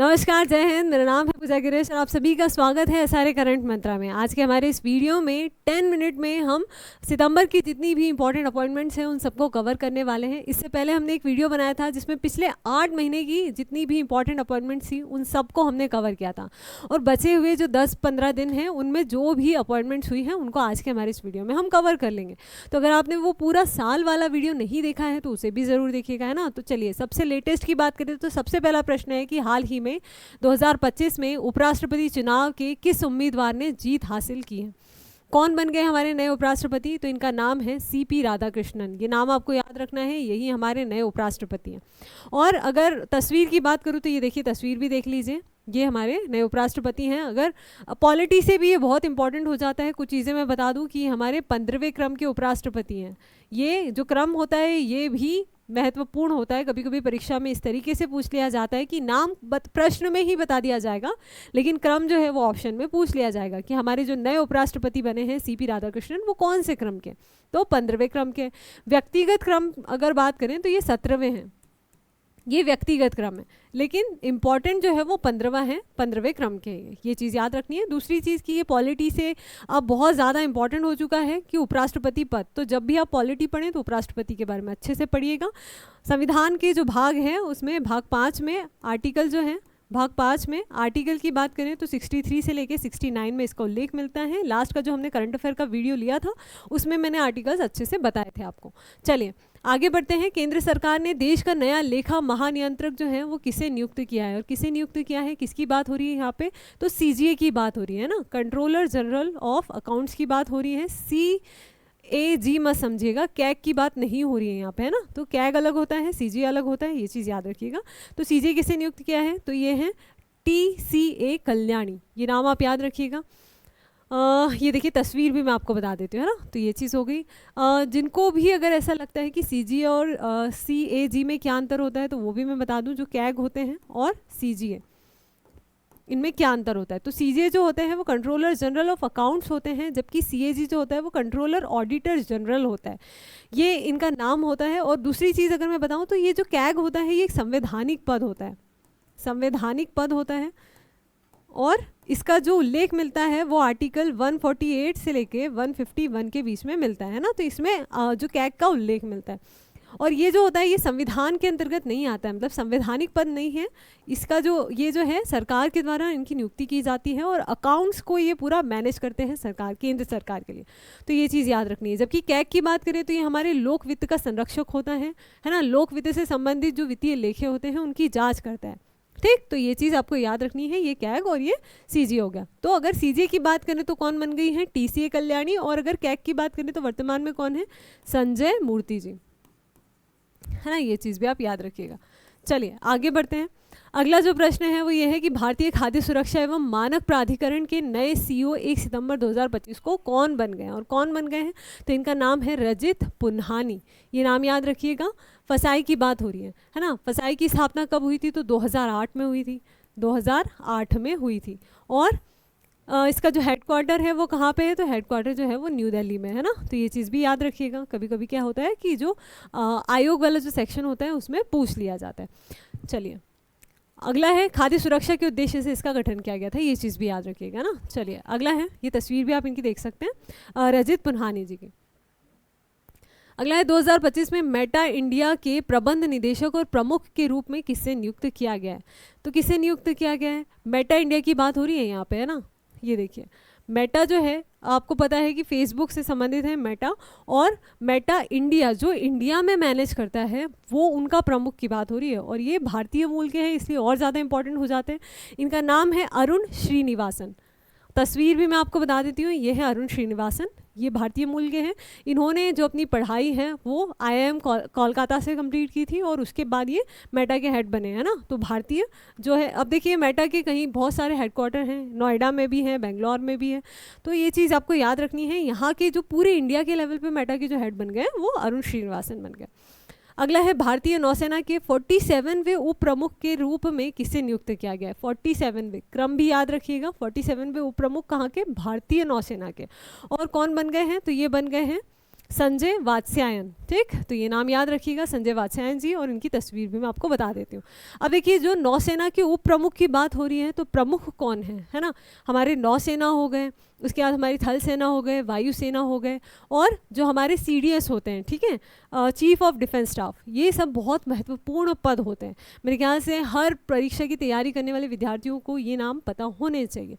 नमस्कार, जय हिंद। मेरा नाम है पूजा गिरीश और आप सभी का स्वागत है सारे करंट मंत्रा में। आज के हमारे इस वीडियो में 10 मिनट में हम सितंबर की जितनी भी इंपॉर्टेंट अपॉइंटमेंट्स हैं उन सबको कवर करने वाले हैं। इससे पहले हमने एक वीडियो बनाया था जिसमें पिछले 8 महीने की जितनी भी इंपॉर्टेंट अपॉइंटमेंट्स थी उन सबको हमने कवर किया था, और बचे हुए जो 10-15 दिन हैं उनमें जो भी अपॉइंटमेंट्स हुई हैं उनको आज के हमारे इस वीडियो में हम कवर कर लेंगे। तो अगर आपने वो पूरा साल वाला वीडियो नहीं देखा है तो उसे भी ज़रूर देखिएगा, है ना। तो चलिए सबसे लेटेस्ट की बात करें तो सबसे पहला प्रश्न है कि हाल ही में 2025 में उपराष्ट्रपति चुनाव के किस उम्मीदवार ने जीत हासिल की है। कौन बन गए हमारे नए उपराष्ट्रपति? तो इनका नाम है सीपी राधाकृष्णन। ये नाम आपको याद रखना है, यही हमारे नए उपराष्ट्रपति हैं। और अगर तस्वीर की बात करूँ तो ये देखिए, तस्वीर भी देख लीजिए, ये हमारे नए उपराष्ट्रपति हैं। अगर पॉलिटी से भी ये बहुत इंपॉर्टेंट हो जाता है, कुछ चीज़ें मैं बता दूं कि हमारे 15वें क्रम के उपराष्ट्रपति हैं। ये जो क्रम होता है ये भी महत्वपूर्ण होता है। कभी कभी परीक्षा में इस तरीके से पूछ लिया जाता है कि नाम प्रश्न में ही बता दिया जाएगा, लेकिन क्रम जो है वो ऑप्शन में पूछ लिया जाएगा कि हमारे जो नए उपराष्ट्रपति बने हैं सीपी राधाकृष्णन वो कौन से क्रम के। तो 15वें क्रम के। व्यक्तिगत क्रम अगर बात करें तो ये 17वें हैं, ये व्यक्तिगत क्रम है, लेकिन इम्पॉर्टेंट जो है वो 15वां है, 15वें क्रम के। ये चीज़ याद रखनी है। दूसरी चीज़ कि ये पॉलिटी से अब बहुत ज़्यादा इंपॉर्टेंट हो चुका है कि उपराष्ट्रपति पद, तो जब भी आप पॉलिटी पढ़ें तो उपराष्ट्रपति के बारे में अच्छे से पढ़िएगा। संविधान के जो भाग हैं उसमें भाग 5 में आर्टिकल जो है, भाग 5 में आर्टिकल की बात करें तो 63 से लेके 69 में इसका उल्लेख मिलता है। लास्ट का जो हमने करंट अफेयर का वीडियो लिया था उसमें मैंने आर्टिकल्स अच्छे से बताए थे आपको। चलिए आगे बढ़ते हैं। केंद्र सरकार ने देश का नया लेखा महानियंत्रक जो है वो किसे नियुक्त किया है, और किसे नियुक्त किया है, किसकी बात हो रही है यहाँ पे? तो सीजीए की बात हो रही है ना, कंट्रोलर जनरल ऑफ अकाउंट्स की बात हो रही है। CAG मत समझिएगा, कैग की बात नहीं हो रही है यहाँ पे, है ना। तो कैग अलग होता है, सीजीए अलग होता है, ये चीज़ याद रखिएगा। तो सीजीए किसे नियुक्त किया है? तो ये है TCA कल्याणी, ये नाम आप याद रखिएगा। ये देखिए तस्वीर भी मैं आपको बता देती हूँ, है ना। तो ये चीज़ हो गई। जिनको भी अगर ऐसा लगता है कि CGA और CAG में क्या अंतर होता है तो वो भी मैं बता दूँ। जो कैग होते हैं और CGA, इनमें क्या अंतर होता है? तो CGA जो होते हैं वो कंट्रोलर जनरल ऑफ अकाउंट्स होते हैं, जबकि CAG जो होता है वो कंट्रोलर ऑडिटर जनरल होता है। ये इनका नाम होता है। और दूसरी चीज़ अगर मैं बताऊँ तो ये जो कैग होता है ये एक संवैधानिक पद होता है, संवैधानिक पद होता है, और इसका जो उल्लेख मिलता है वो आर्टिकल 148 से लेके 151 के बीच में मिलता है ना। तो इसमें जो कैग का उल्लेख मिलता है, और ये जो होता है ये संविधान के अंतर्गत नहीं आता है, मतलब संवैधानिक पद नहीं है इसका। जो ये जो है सरकार के द्वारा इनकी नियुक्ति की जाती है, और अकाउंट्स को ये पूरा मैनेज करते हैं सरकार, केंद्र सरकार के लिए। तो ये चीज़ याद रखनी है। जबकि कैग की बात करें तो ये हमारे लोक वित्त का संरक्षक होता है ना। लोक वित्त से संबंधित जो वित्तीय लेखे होते हैं उनकी जाँच करता है, ठीक। तो ये चीज़ आपको याद रखनी है, ये कैग और ये सीजी हो गया। तो अगर सीजी की बात करें तो कौन बन गई है? TCA कल्याणी। और अगर कैग की बात करें तो वर्तमान में कौन है? संजय मूर्ति जी, है ना। ये चीज़ भी आप याद रखिएगा। चलिए आगे बढ़ते हैं। अगला जो प्रश्न है वो ये है कि भारतीय खाद्य सुरक्षा एवं मानक प्राधिकरण के नए CEO 1 सितंबर 2025 को कौन बन गए हैं, और कौन बन गए हैं? तो इनका नाम है रजित पुन्हानी, ये नाम याद रखिएगा। फसाई की बात हो रही है ना। फसाई की स्थापना कब हुई थी? तो 2008 में हुई थी, 2008 में हुई थी। और इसका जो हेडक्वार्टर है वो कहाँ पे है? तो हेडक्वार्टर जो है वो न्यू दिल्ली में, है ना। तो ये चीज़ भी याद रखिएगा। कभी कभी क्या होता है कि जो आयोग वाला जो सेक्शन होता है उसमें पूछ लिया जाता है। चलिए अगला है खाद्य सुरक्षा के उद्देश्य से इसका गठन किया गया था, ये चीज़ भी याद रखिएगा ना। चलिए अगला है, ये तस्वीर भी आप इनकी देख सकते हैं, रजित पुन्हानी जी की। अगला है 2025 में मेटा इंडिया के प्रबंध निदेशक और प्रमुख के रूप में किससे नियुक्त किया गया है? तो किसे नियुक्त किया गया है? मेटा इंडिया की बात हो रही है यहाँ पे, है ना। ये देखिए मेटा जो है आपको पता है कि फेसबुक से संबंधित है मेटा, और मेटा इंडिया जो इंडिया में मैनेज करता है वो उनका प्रमुख की बात हो रही है, और ये भारतीय मूल के हैं इसलिए और ज़्यादा इंपॉर्टेंट हो जाते हैं। इनका नाम है अरुण श्रीनिवासन। तस्वीर भी मैं आपको बता देती हूँ, ये है अरुण श्रीनिवासन, ये भारतीय मूल के हैं। इन्होंने जो अपनी पढ़ाई है वो IIM कोलकाता से कंप्लीट की थी, और उसके बाद ये मेटा के हेड बने, हैं ना। तो भारतीय जो है, अब देखिए मेटा के कहीं बहुत सारे हेडक्वार्टर हैं, नोएडा में भी हैं, बेंगलोर में भी है। तो ये चीज़ आपको याद रखनी है। यहाँ के जो पूरे इंडिया के लेवल पे मेटा के जो हेड बन गए वो अरुण श्रीनिवासन बन गए। अगला है भारतीय नौसेना के 47वें उप प्रमुख के रूप में किसे नियुक्त किया गया है? 47वें, क्रम भी याद रखिएगा। 47वें उप प्रमुख कहाँ के? भारतीय नौसेना के। और कौन बन गए हैं? तो ये बन गए हैं संजय वात्स्यायन। ठीक, तो ये नाम याद रखिएगा, संजय वात्स्यायन जी, और इनकी तस्वीर भी मैं आपको बता देती हूँ। अब देखिए, जो नौसेना के उप प्रमुख की बात हो रही है, तो प्रमुख कौन है ना? हमारे नौसेना हो गए, उसके बाद हमारी थल सेना हो गए, वायुसेना हो गए, और जो हमारे CDS होते हैं, ठीक है, चीफ ऑफ डिफेंस स्टाफ, ये सब बहुत महत्वपूर्ण पद होते हैं। मेरे ख्याल से हर परीक्षा की तैयारी करने वाले विद्यार्थियों को ये नाम पता होने चाहिए।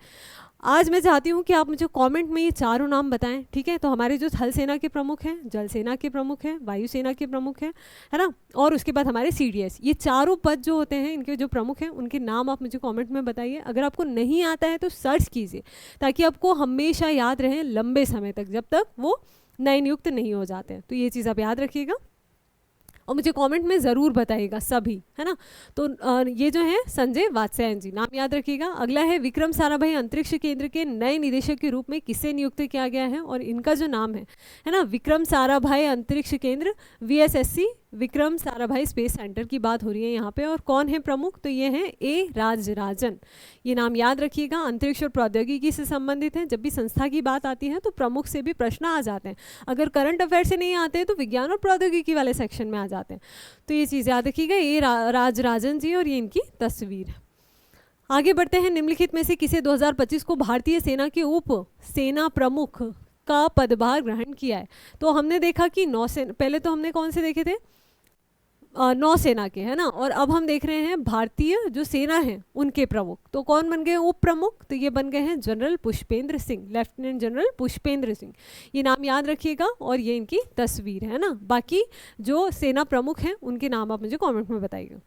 आज मैं चाहती हूँ कि आप मुझे कमेंट में ये चारों नाम बताएं, ठीक है? तो हमारे जो थल सेना के प्रमुख हैं, जल सेना के प्रमुख हैं, वायुसेना के प्रमुख हैं, है ना, और उसके बाद हमारे CDS, ये चारों पद जो होते हैं, इनके जो प्रमुख हैं, उनके नाम आप मुझे कमेंट में बताइए। अगर आपको नहीं आता है तो सर्च कीजिए, ताकि आपको हमेशा याद रहे लंबे समय तक, जब तक वो नए नियुक्त नहीं हो जाते हैं। तो ये चीज़ आप याद रखिएगा और मुझे कमेंट में ज़रूर बताइएगा सभी, है ना। तो ये जो है संजय वात्स्यायन जी, नाम याद रखिएगा। अगला है विक्रम साराभाई अंतरिक्ष केंद्र के नए निदेशक के रूप में किसे नियुक्त किया गया है, और इनका जो नाम है ना, विक्रम साराभाई अंतरिक्ष केंद्र, VSSC Vikram Sarabhai space centre की बात हो रही है यहाँ पे। और कौन है प्रमुख, तो ये हैं A राजराजन। ये नाम याद रखिएगा, अंतरिक्ष और प्रौद्योगिकी से संबंधित हैं। जब भी संस्था की बात आती है तो प्रमुख से भी प्रश्न आ जाते हैं। अगर करंट अफेयर से नहीं आते हैं तो विज्ञान और प्रौद्योगिकी वाले सेक्शन में आ जाते हैं। तो ये चीज़ याद रखिएगा, A राजराजन जी, और ये इनकी तस्वीर है। आगे बढ़ते हैं। निम्नलिखित में से किसे 2025 को भारतीय सेना के उप सेना प्रमुख का पदभार ग्रहण किया है? तो हमने देखा कि नौसेना, पहले तो हमने कौन से देखे थे, नौसेना के, है ना, और अब हम देख रहे हैं भारतीय जो सेना है उनके प्रमुख। तो कौन बन गए उप प्रमुख, तो ये बन गए हैं general Pushpendra Singh, lieutenant general Pushpendra Singh. ये नाम याद रखिएगा और ये इनकी तस्वीर है ना। बाकी जो सेना प्रमुख हैं उनके नाम आप मुझे कमेंट में बताइएगा।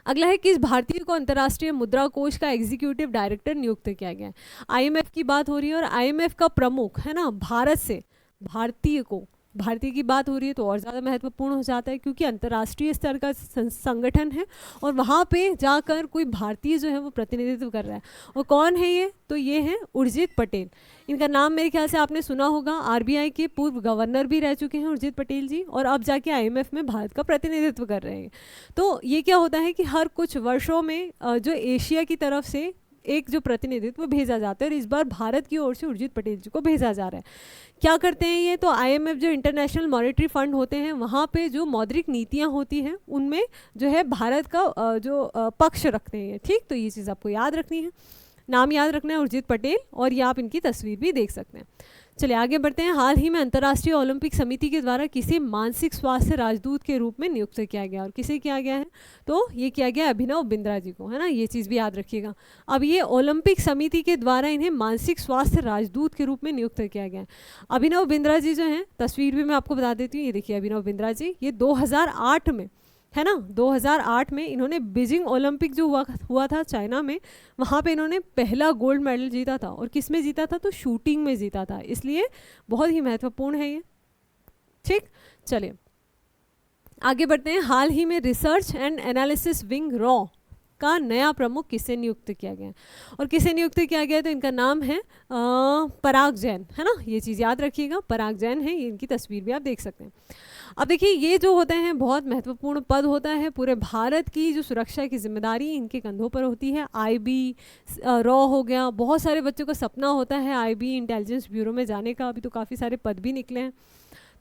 अगला है, किस भारतीय को अंतर्राष्ट्रीय मुद्रा कोष का एग्जीक्यूटिव डायरेक्टर नियुक्त किया गया है? IMF की बात हो रही है, और IMF का प्रमुख, है ना, भारत से भारतीय की बात हो रही है तो और ज़्यादा महत्वपूर्ण हो जाता है, क्योंकि अंतर्राष्ट्रीय स्तर का संगठन है और वहाँ पे जाकर कोई भारतीय जो है वो प्रतिनिधित्व कर रहा है। और कौन है ये, तो ये है उर्जित पटेल। इनका नाम मेरे ख्याल से आपने सुना होगा, RBI के पूर्व गवर्नर भी रह चुके हैं उर्जित पटेल जी, और अब जाके IMF में भारत का प्रतिनिधित्व कर रहे हैं। तो ये क्या होता है कि हर कुछ वर्षों में जो एशिया की तरफ से एक जो प्रतिनिधित्व भेजा जाता है, और इस बार भारत की ओर से उर्जित पटेल जी को भेजा जा रहा है। क्या करते हैं ये, तो IMF जो इंटरनेशनल मॉनेटरी फंड होते हैं, वहाँ पे जो मौद्रिक नीतियाँ होती हैं उनमें जो है भारत का जो पक्ष रखते हैं। ठीक, तो ये चीज़ आपको याद रखनी है, नाम याद रखना है उर्जित पटेल, और ये आप इनकी तस्वीर भी देख सकते हैं। चलिए आगे बढ़ते हैं। हाल ही में अंतर्राष्ट्रीय ओलंपिक समिति के द्वारा किसे मानसिक स्वास्थ्य राजदूत के रूप में नियुक्त किया गया, और किसे किया गया है, तो ये किया गया अभिनव बिंद्रा जी को, है ना। ये चीज़ भी याद रखिएगा। अब ये ओलंपिक समिति के द्वारा इन्हें मानसिक स्वास्थ्य राजदूत के रूप में नियुक्त किया गया है। अभिनव बिंद्रा जी जो हैं, तस्वीर भी मैं आपको बता देती हूँ, ये देखिए अभिनव बिंद्रा जी, ये 2008 में, है ना, 2008 में इन्होंने बीजिंग ओलंपिक जो हुआ था चाइना में, वहाँ पे इन्होंने पहला गोल्ड मेडल जीता था। और किस में जीता था, तो शूटिंग में जीता था, इसलिए बहुत ही महत्वपूर्ण है ये। ठीक, चलिए आगे बढ़ते हैं। हाल ही में research and analysis wing raw का नया प्रमुख किसे नियुक्त किया गया, और किसे नियुक्त किया गया, तो इनका नाम है पराग जैन, है ना। ये चीज़ याद रखिएगा, पराग जैन है, ये इनकी तस्वीर भी आप देख सकते हैं। अब देखिए, ये जो होते हैं बहुत महत्वपूर्ण पद होता है, पूरे भारत की जो सुरक्षा की जिम्मेदारी इनके कंधों पर होती है। IB रॉ हो गया, बहुत सारे बच्चों का सपना होता है IB इंटेलिजेंस ब्यूरो में जाने का, अभी तो काफ़ी सारे पद भी निकले हैं।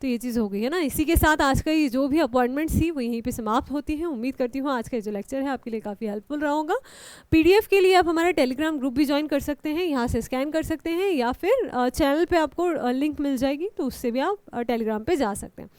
तो ये चीज़ हो गई है ना। इसी के साथ आज का ये जो भी अपॉइंटमेंट्स थी वो यहीं पे समाप्त होती है। उम्मीद करती हूँ आज का जो लेक्चर है आपके लिए काफ़ी हेल्पफुल रहा होगा। PDF के लिए आप हमारा टेलीग्राम ग्रुप भी ज्वाइन कर सकते हैं, यहाँ से स्कैन कर सकते हैं, या फिर चैनल पे आपको लिंक मिल जाएगी, तो उससे भी आप टेलीग्राम पे जा सकते हैं।